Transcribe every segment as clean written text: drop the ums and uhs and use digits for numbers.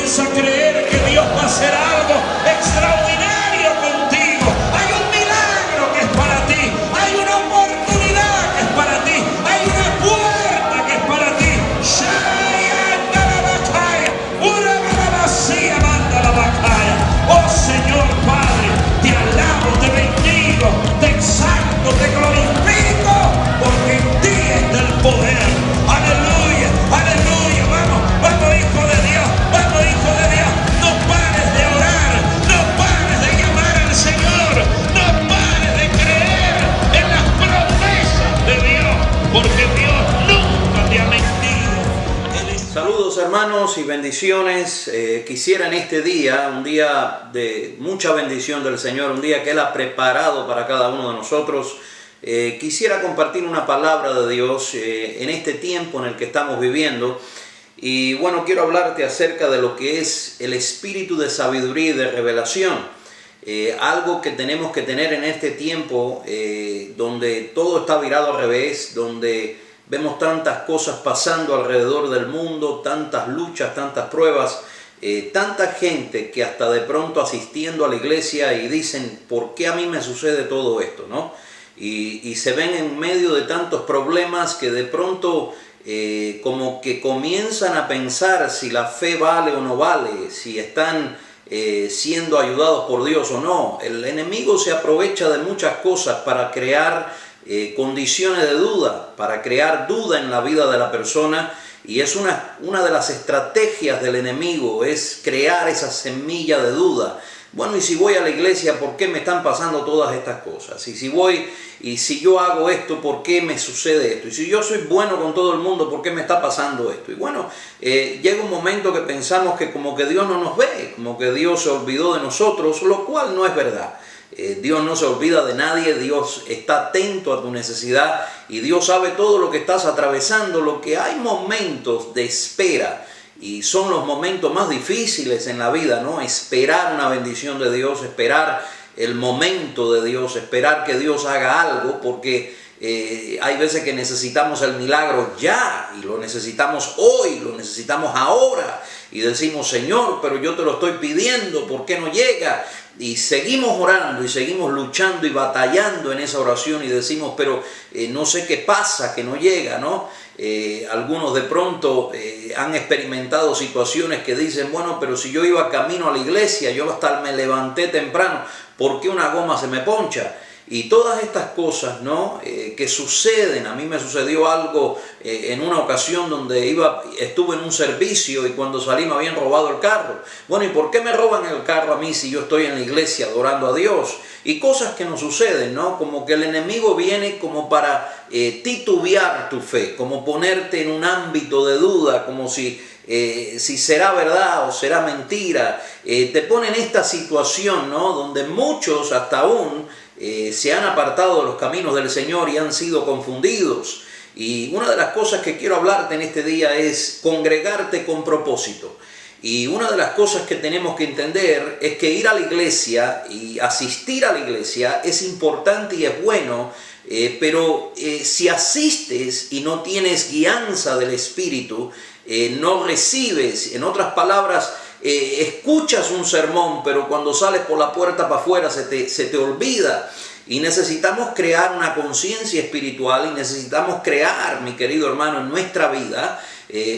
Comienza a creer que Dios va a hacer algo extraordinario contigo. Hay un milagro que es para ti. Hay una oportunidad que es para ti. Hay una puerta que es para ti. Oh Señor Padre, te alabo, te bendigo, te exalto, te glorifico, porque en ti está el poder. Aleluya, aleluya. Vamos, hijo de Dios, vamos, hijo de Dios. No pares de orar, no pares de llamar al Señor, no pares de creer en las promesas de Dios, porque Dios nunca te ha mentido. Saludos hermanos y bendiciones. Quisiera en este día, un día de mucha bendición del Señor, un día que Él ha preparado para cada uno de nosotros, quisiera compartir una palabra de Dios en este tiempo en el que estamos viviendo. Y bueno, quiero hablarte acerca de lo que es el espíritu de sabiduría y de revelación. Algo que tenemos que tener en este tiempo donde todo está virado al revés, donde vemos tantas cosas pasando alrededor del mundo, tantas luchas, tantas pruebas, tanta gente que hasta de pronto asistiendo a la iglesia y dicen, ¿por qué a mí me sucede todo esto?, ¿no? Y se ven en medio de tantos problemas que de pronto como que comienzan a pensar si la fe vale o no vale, si están siendo ayudados por Dios o no. El enemigo se aprovecha de muchas cosas para crear condiciones de duda, para crear duda en la vida de la persona, y es una de las estrategias del enemigo, es crear esa semilla de duda. Bueno, y si voy a la iglesia, ¿por qué me están pasando todas estas cosas? Y si yo hago esto, ¿por qué me sucede esto? Y si yo soy bueno con todo el mundo, ¿por qué me está pasando esto? Y bueno, llega un momento que pensamos que como que Dios no nos ve, como que Dios se olvidó de nosotros, lo cual no es verdad. Dios no se olvida de nadie, Dios está atento a tu necesidad y Dios sabe todo lo que estás atravesando. Lo que hay momentos de espera y son los momentos más difíciles en la vida, ¿no? Esperar una bendición de Dios, esperar el momento de Dios, esperar que Dios haga algo, porque hay veces que necesitamos el milagro ya y lo necesitamos hoy, lo necesitamos ahora y decimos, Señor, pero yo te lo estoy pidiendo, ¿por qué no llega? Y seguimos orando y seguimos luchando y batallando en esa oración y decimos, pero no sé qué pasa, que no llega, ¿no? Algunos de pronto han experimentado situaciones que dicen, bueno, pero si yo iba camino a la iglesia, yo hasta me levanté temprano, ¿por qué una goma se me poncha? Y todas estas cosas, ¿no? Que suceden. A mí me sucedió algo en una ocasión donde estuve en un servicio y cuando salí me habían robado el carro. Bueno, ¿y por qué me roban el carro a mí si yo estoy en la iglesia adorando a Dios? Y cosas que nos suceden, ¿no? Como que el enemigo viene como para titubear tu fe, como ponerte en un ámbito de duda, como si será verdad o será mentira. Te pone en esta situación, ¿no? Donde muchos hasta aún se han apartado de los caminos del Señor y han sido confundidos. Y una de las cosas que quiero hablarte en este día es congregarte con propósito. Y una de las cosas que tenemos que entender es que ir a la iglesia y asistir a la iglesia es importante y es bueno, pero si asistes y no tienes guianza del Espíritu, no recibes, en otras palabras, escuchas un sermón, pero cuando sales por la puerta para afuera se te olvida. Y necesitamos crear una conciencia espiritual y necesitamos crear, mi querido hermano, en nuestra vida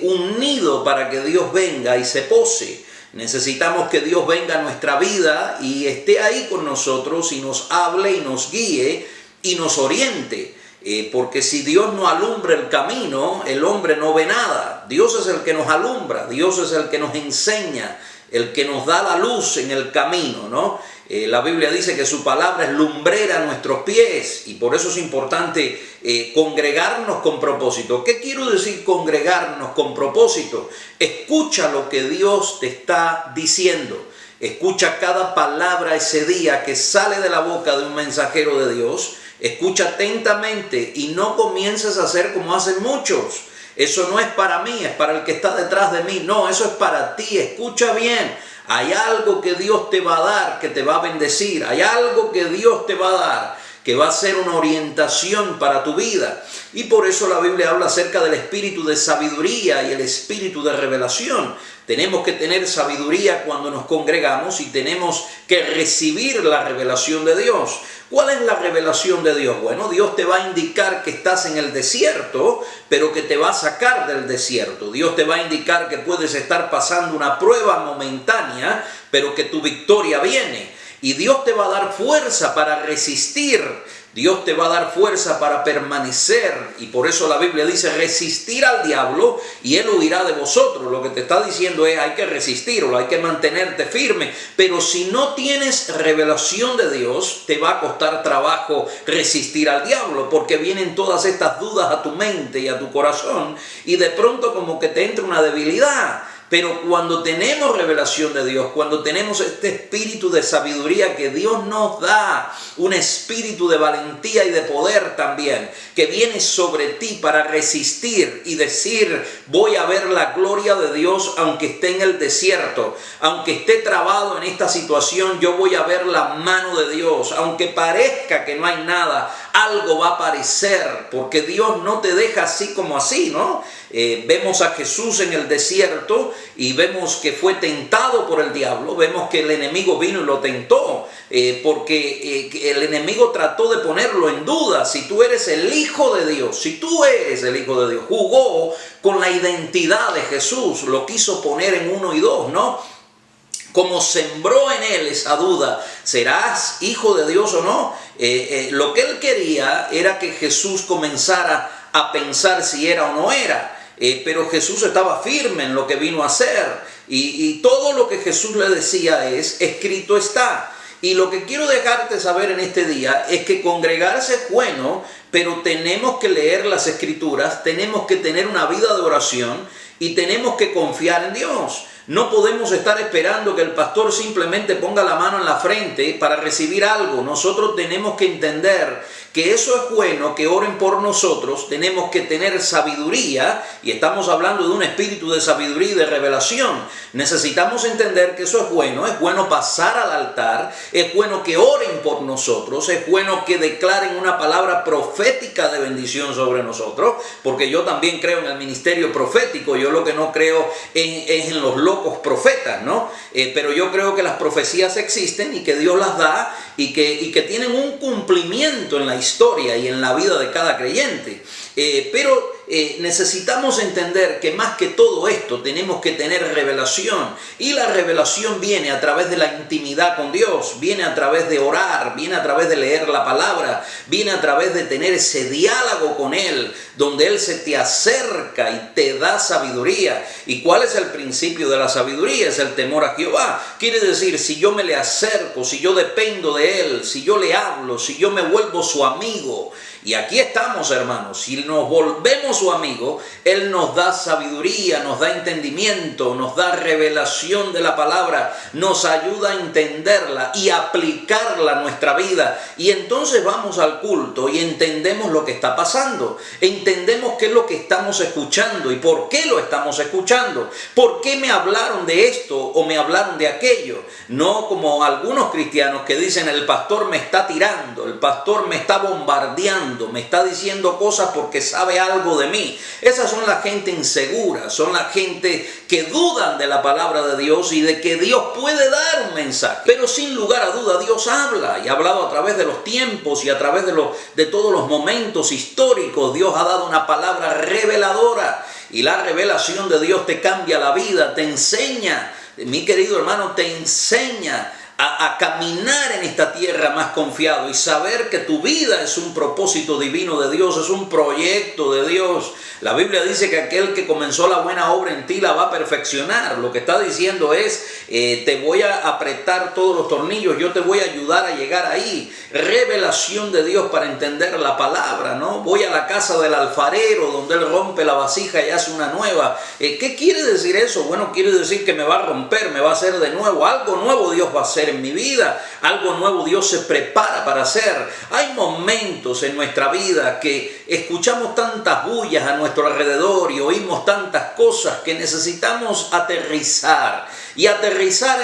un nido para que Dios venga y se pose. Necesitamos que Dios venga a nuestra vida y esté ahí con nosotros y nos hable y nos guíe y nos oriente. Porque si Dios no alumbra el camino, el hombre no ve nada. Dios es el que nos alumbra, Dios es el que nos enseña, el que nos da la luz en el camino, ¿no? La Biblia dice que su palabra es lumbrera a nuestros pies y por eso es importante congregarnos con propósito. ¿Qué quiero decir congregarnos con propósito? Escucha lo que Dios te está diciendo. Escucha cada palabra ese día que sale de la boca de un mensajero de Dios. Escucha atentamente y no comiences a hacer como hacen muchos. Eso no es para mí, es para el que está detrás de mí. No, eso es para ti. Escucha bien. Hay algo que Dios te va a dar, que te va a bendecir. Hay algo que Dios te va a dar, que va a ser una orientación para tu vida. Y por eso la Biblia habla acerca del espíritu de sabiduría y el espíritu de revelación. Tenemos que tener sabiduría cuando nos congregamos y tenemos que recibir la revelación de Dios. ¿Cuál es la revelación de Dios? Bueno, Dios te va a indicar que estás en el desierto, pero que te va a sacar del desierto. Dios te va a indicar que puedes estar pasando una prueba momentánea, pero que tu victoria viene. Y Dios te va a dar fuerza para resistir. Dios te va a dar fuerza para permanecer, y por eso la Biblia dice resistir al diablo y él huirá de vosotros. Lo que te está diciendo es hay que resistirlo, hay que mantenerte firme, pero si no tienes revelación de Dios, te va a costar trabajo resistir al diablo, porque vienen todas estas dudas a tu mente y a tu corazón, y de pronto como que te entra una debilidad. Pero cuando tenemos revelación de Dios, cuando tenemos este espíritu de sabiduría que Dios nos da, un espíritu de valentía y de poder también, que viene sobre ti para resistir y decir, voy a ver la gloria de Dios aunque esté en el desierto, aunque esté trabado en esta situación, yo voy a ver la mano de Dios, aunque parezca que no hay nada, algo va a aparecer, porque Dios no te deja así como así, ¿no? Vemos a Jesús en el desierto y vemos que fue tentado por el diablo, vemos que el enemigo vino y lo tentó, porque el enemigo trató de ponerlo en duda. Si tú eres el Hijo de Dios, si tú eres el Hijo de Dios, jugó con la identidad de Jesús, lo quiso poner en 1 y 2, ¿no? Como sembró en él esa duda, ¿serás hijo de Dios o no? Lo que él quería era que Jesús comenzara a pensar si era o no era. Pero Jesús estaba firme en lo que vino a hacer, y todo lo que Jesús le decía es, escrito está. Y lo que quiero dejarte saber en este día es que congregarse es bueno, pero tenemos que leer las Escrituras, tenemos que tener una vida de oración y tenemos que confiar en Dios. No podemos estar esperando que el pastor simplemente ponga la mano en la frente para recibir algo. Nosotros tenemos que entender que eso es bueno, que oren por nosotros. Tenemos que tener sabiduría, y estamos hablando de un espíritu de sabiduría y de revelación. Necesitamos entender que eso es bueno pasar al altar, es bueno que oren por nosotros, es bueno que declaren una palabra profética de bendición sobre nosotros, porque yo también creo en el ministerio profético. Yo lo que no creo es en los locos profetas, ¿no? Pero yo creo que las profecías existen y que Dios las da y que tienen un cumplimiento en la historia y en la vida de cada creyente. Pero necesitamos entender que más que todo esto tenemos que tener revelación, y la revelación viene a través de la intimidad con Dios, viene a través de orar, viene a través de leer la palabra, viene a través de tener ese diálogo con Él, donde Él se te acerca y te da sabiduría. ¿Y cuál es el principio de la sabiduría? Es el temor a Jehová. Quiere decir, si yo me le acerco, si yo dependo de Él, si yo le hablo, si yo me vuelvo su amigo. Y aquí estamos, hermanos, si nos volvemos su amigo, Él nos da sabiduría, nos da entendimiento, nos da revelación de la palabra, nos ayuda a entenderla y aplicarla a nuestra vida. Y entonces vamos al culto y entendemos lo que está pasando, entendemos qué es lo que estamos escuchando y por qué lo estamos escuchando, por qué me hablaron de esto o me hablaron de aquello. No como algunos cristianos que dicen, el pastor me está tirando, el pastor me está bombardeando, me está diciendo cosas porque sabe algo de mí. Esas son la gente insegura, son la gente que dudan de la palabra de Dios y de que Dios puede dar un mensaje. Pero sin lugar a duda Dios habla, y ha hablado a través de los tiempos y a través de todos los momentos históricos. Dios ha dado una palabra reveladora, y la revelación de Dios te cambia la vida, te enseña, mi querido hermano, te enseña a caminar en esta tierra más confiado y saber que tu vida es un propósito divino de Dios, es un proyecto de Dios. La Biblia dice que aquel que comenzó la buena obra en ti la va a perfeccionar. Lo que está diciendo es, te voy a apretar todos los tornillos, yo te voy a ayudar a llegar ahí. Revelación de Dios para entender la palabra, ¿no? Voy a la casa del alfarero donde él rompe la vasija y hace una nueva. ¿Qué quiere decir eso? Bueno, quiere decir que me va a romper, me va a hacer de nuevo. Algo nuevo Dios va a hacer. hacer en mi vida, algo nuevo Dios se prepara para hacer. Hay momentos en nuestra vida que escuchamos tantas bullas a nuestro alrededor y oímos tantas cosas que necesitamos aterrizar y aterrizar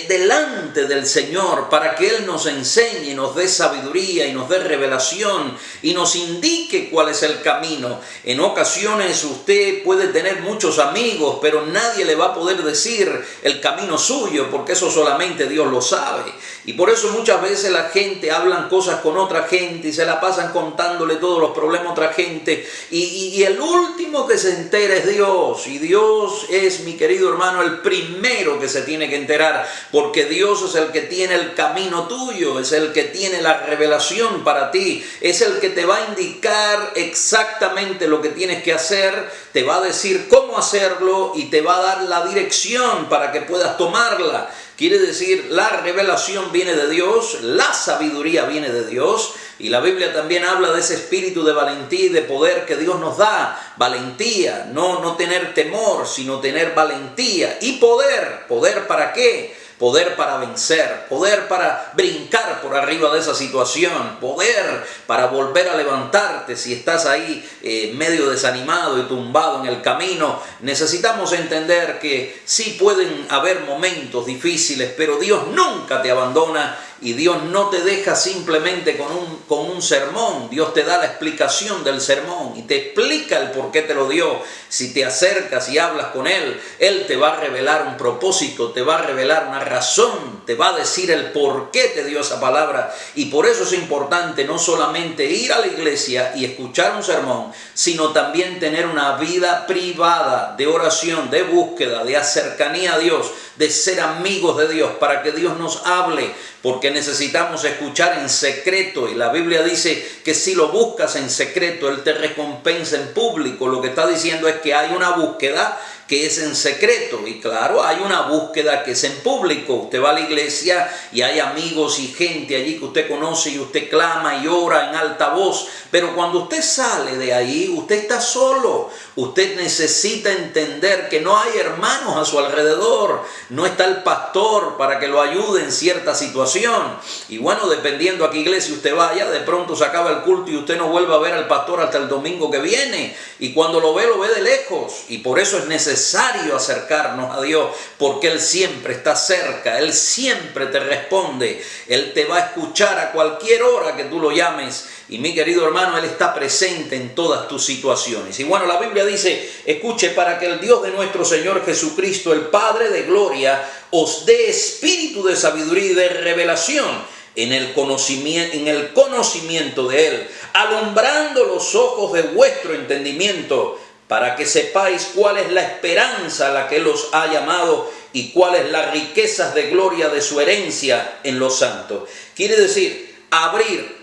delante del Señor para que Él nos enseñe, nos dé sabiduría y nos dé revelación y nos indique cuál es el camino. En ocasiones usted puede tener muchos amigos, pero nadie le va a poder decir el camino suyo, porque eso solamente Dios lo sabe. Y por eso muchas veces la gente hablan cosas con otra gente y se la pasan contándole todos los problemas a otra gente. Y el último que se entera es Dios. Y Dios es, mi querido hermano, el primero que se tiene que enterar, porque Dios es el que tiene el camino tuyo, es el que tiene la revelación para ti, es el que te va a indicar exactamente lo que tienes que hacer, te va a decir cómo hacerlo y te va a dar la dirección para que puedas tomarla. Quiere decir, la revelación viene de Dios, la sabiduría viene de Dios, y la Biblia también habla de ese espíritu de valentía y de poder que Dios nos da. Valentía, no tener temor, sino tener valentía y poder. ¿Poder para qué? Poder para vencer, poder para brincar por arriba de esa situación, poder para volver a levantarte si estás ahí medio desanimado y tumbado en el camino. Necesitamos entender que sí pueden haber momentos difíciles, pero Dios nunca te abandona y Dios no te deja simplemente con un sermón. Dios te da la explicación del sermón y te explica el por qué te lo dio. Si te acercas y hablas con Él, Él te va a revelar un propósito, te va a revelar una razón, te va a decir el por qué te dio esa palabra. Y por eso es importante no solamente ir a la iglesia y escuchar un sermón, sino también tener una vida privada de oración, de búsqueda, de cercanía a Dios, de ser amigos de Dios, para que Dios nos hable, porque necesitamos escuchar en secreto, y la Biblia dice que si lo buscas en secreto, Él te recompensa en público. Lo que está diciendo es que hay una búsqueda que es en secreto, y claro, hay una búsqueda que es en público. Usted va a la iglesia y hay amigos y gente allí que usted conoce y usted clama y ora en alta voz, pero cuando usted sale de ahí, usted está solo. Usted necesita entender que no hay hermanos a su alrededor, no está el pastor para que lo ayude en cierta situación. Y bueno, dependiendo a qué iglesia usted vaya, de pronto se acaba el culto y usted no vuelve a ver al pastor hasta el domingo que viene, y cuando lo ve de lejos. Y por eso es necesario acercarnos a Dios, porque Él siempre está cerca, Él siempre te responde, Él te va a escuchar a cualquier hora que tú lo llames. Y mi querido hermano, Él está presente en todas tus situaciones. Y bueno, la Biblia dice, escuche, para que el Dios de nuestro Señor Jesucristo, el Padre de gloria, os dé espíritu de sabiduría y de revelación en el conocimiento de Él, alumbrando los ojos de vuestro entendimiento, para que sepáis cuál es la esperanza a la que Él os ha llamado y cuáles las riquezas de gloria de su herencia en los santos. Quiere decir,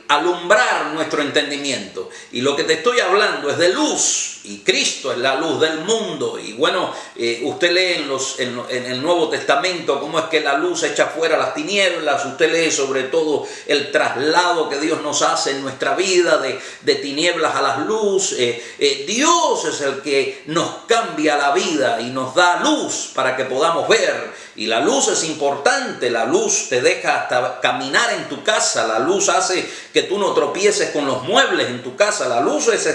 alumbrar nuestro entendimiento. Y lo que te estoy hablando es de luz, y Cristo es la luz del mundo. Y bueno, usted lee en el Nuevo Testamento cómo es que la luz echa fuera las tinieblas. Usted lee sobre todo el traslado que Dios nos hace en nuestra vida de tinieblas a la luz. Dios es el que nos cambia la vida y nos da luz para que podamos ver. Y la luz es importante, la luz te deja hasta caminar en tu casa, la luz hace que tú no tropieces con los muebles en tu casa, la luz es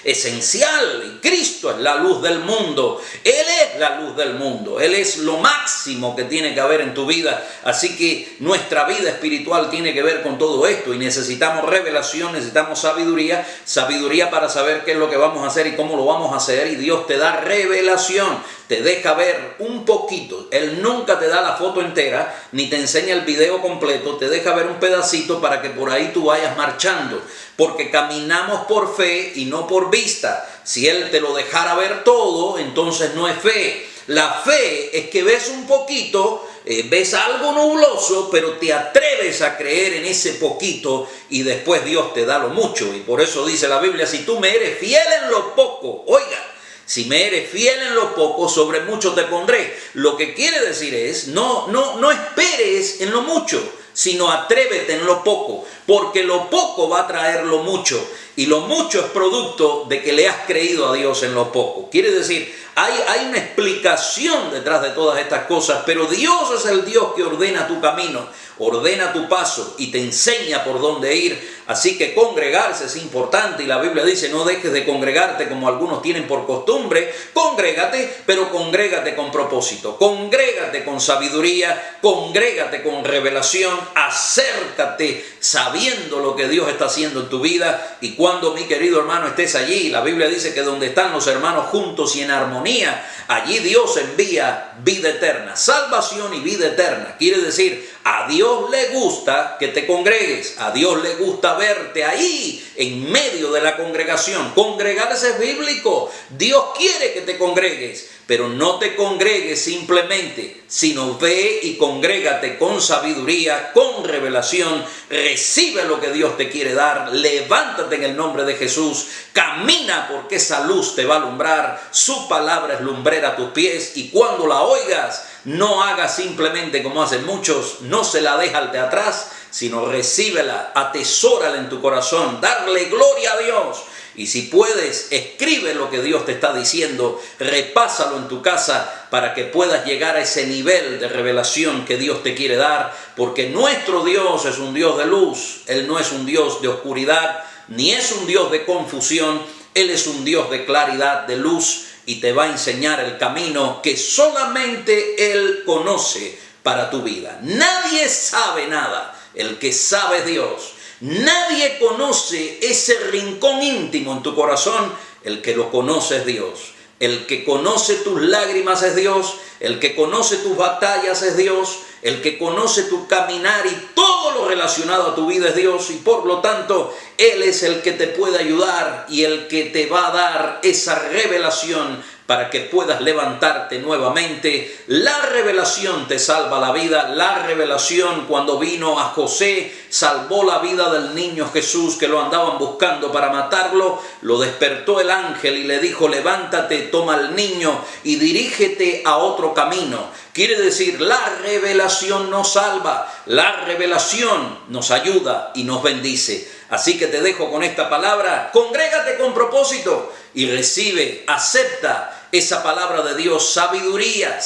esencial. Y Cristo es la luz del mundo, Él es la luz del mundo, Él es lo máximo que tiene que haber en tu vida. Así que nuestra vida espiritual tiene que ver con todo esto, y necesitamos revelación, necesitamos sabiduría para saber qué es lo que vamos a hacer y cómo lo vamos a hacer. Y Dios te da revelación, te deja ver un poquito. Él nunca te da la foto entera, ni te enseña el video completo, te deja ver un pedacito para que por ahí tú vayas marchando, porque caminamos por fe y no por vista. Si Él te lo dejara ver todo, entonces no es fe. La fe es que ves un poquito, ves algo nubloso, pero te atreves a creer en ese poquito, y después Dios te da lo mucho. Y por eso dice la Biblia, si tú me eres fiel en lo poco, oiga, si me eres fiel en lo poco, sobre mucho te pondré. Lo que quiere decir es, no esperes en lo mucho, sino atrévete en lo poco, porque lo poco va a traer lo mucho. y lo mucho es producto de que le has creído a Dios en lo poco. Quiere decir, hay una explicación detrás de todas estas cosas, pero Dios es el Dios que ordena tu camino, ordena tu paso y te enseña por dónde ir. Así que congregarse es importante, y la Biblia dice: no dejes de congregarte como algunos tienen por costumbre. Congrégate, pero congrégate con propósito, congrégate con sabiduría, congrégate con revelación, acércate sabiendo lo que Dios está haciendo en tu vida. Y cuando, mi querido hermano, estés allí, la Biblia dice que donde están los hermanos juntos y en armonía, allí Dios envía vida eterna, salvación y vida eterna. Quiere decir, a Dios le gusta que te congregues, a Dios le gusta verte ahí en medio de la congregación. Congregarse es bíblico. Dios quiere que te congregues, pero no te congregues simplemente, sino ve y congrégate con sabiduría, con revelación. Recibe lo que Dios te quiere dar, levántate en el nombre de Jesús, camina, porque esa luz te va a alumbrar. Su palabra es lumbrera a tus pies, y cuando la oigas, no hagas simplemente como hacen muchos, no se la deja al de atrás, sino recíbela, atesórala en tu corazón, darle gloria a Dios. Y si puedes, escribe lo que Dios te está diciendo, repásalo en tu casa para que puedas llegar a ese nivel de revelación que Dios te quiere dar, porque nuestro Dios es un Dios de luz. Él no es un Dios de oscuridad, ni es un Dios de confusión. Él es un Dios de claridad, de luz, y te va a enseñar el camino que solamente Él conoce para tu vida. Nadie sabe nada, el que sabe es Dios. Nadie conoce ese rincón íntimo en tu corazón, el que lo conoce es Dios. El que conoce tus lágrimas es Dios, el que conoce tus batallas es Dios, el que conoce tu caminar y todo lo relacionado a tu vida es Dios, y por lo tanto Él es el que te puede ayudar y el que te va a dar esa revelación para que puedas levantarte nuevamente. La revelación te salva la vida. La revelación, cuando vino a José, salvó la vida del niño Jesús, que lo andaban buscando para matarlo. Lo despertó el ángel y le dijo: levántate, toma al niño y dirígete a otro camino. Quiere decir, la revelación nos salva, la revelación nos ayuda y nos bendice. Así que te dejo con esta palabra: congrégate con propósito y recibe, acepta esa palabra de Dios, sabiduría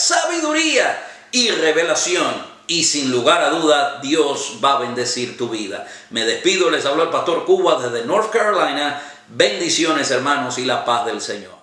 y revelación. Y sin lugar a duda, Dios va a bendecir tu vida. Me despido, les habló el pastor Cuba desde North Carolina. Bendiciones, hermanos, y la paz del Señor.